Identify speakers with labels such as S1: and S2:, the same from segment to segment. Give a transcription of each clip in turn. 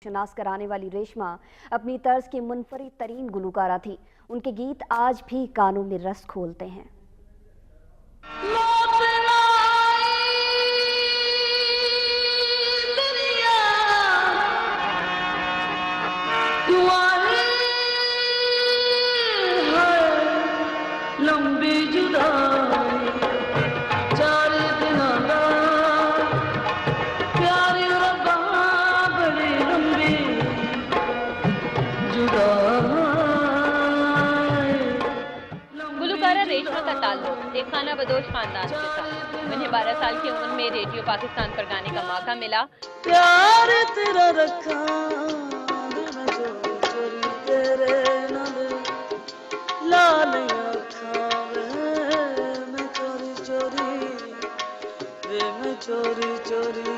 S1: शनास कराने वाली रेशमा अपनी तर्ज की मुनफरिद तरीन गुलकारा थी। उनके गीत आज भी कानों में रस खोलते हैं।
S2: लंबी जुदाई चार दिनों का प्यार रब्बा बड़ी लंबी जुदाई।
S3: गुलकारा रेशमा का ताल्लुक एक खाना बदोश खानदान से था। उन्हें 12 साल की उम्र में रेडियो पाकिस्तान पर गाने का मौका मिला।
S2: प्यार तेरा रखा तेरे नाल लाल चोरी चोरी।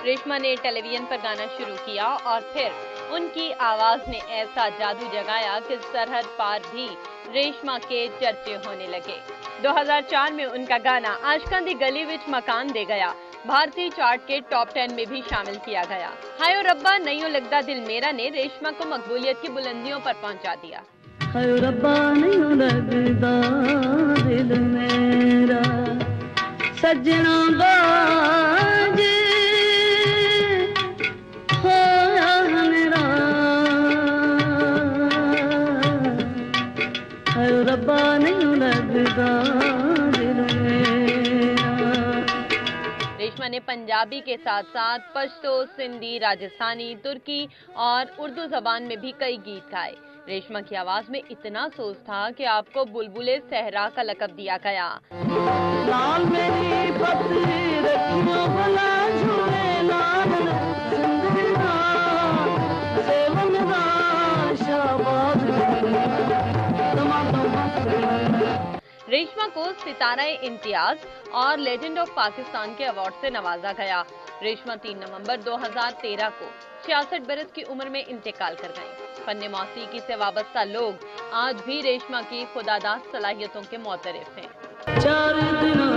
S3: रेशमा ने टेलीविजन पर गाना शुरू किया और फिर उनकी आवाज ने ऐसा जादू जगाया कि सरहद पार भी रेशमा के चर्चे होने लगे। 2004 में उनका गाना आशकां दी गली विच मकान दे गया भारतीय चार्ट के टॉप 10 में भी शामिल किया गया। हायो रब्बा नहीं लगदा दिल मेरा ने रेशमा को मकबूलियत की बुलंदियों पर पहुंचा दिया।
S2: हायो रब्बा नहीं लगदा दिल मेरा सजना बाज होया मेरा। हायो रब्बा नहीं लगदा दिल मेरा।
S3: रेशमा ने पंजाबी के साथ साथ पश्तो, सिंधी, राजस्थानी, तुर्की और उर्दू जबान में भी कई गीत गाए। रेशमा की आवाज में इतना सोज था कि आपको बुलबुले सहरा का लक़ब दिया गया।
S2: लाल मेरी पत्नी रखियो भला झूले लाल जिंदगा सेवनदा शाबाद।
S3: रेशमा को सितारा इम्तियाज और लेजेंड ऑफ पाकिस्तान के अवार्ड से नवाजा गया। रेशमा 3 नवंबर 2013 को 66 बरस की उम्र में इंतकाल कर गईं। फन्ने मौसीकी से वाबस्ता लोग आज भी रेशमा की खुदादाद सलाहियतों के मोतरफ हैं।
S2: 4 दिनों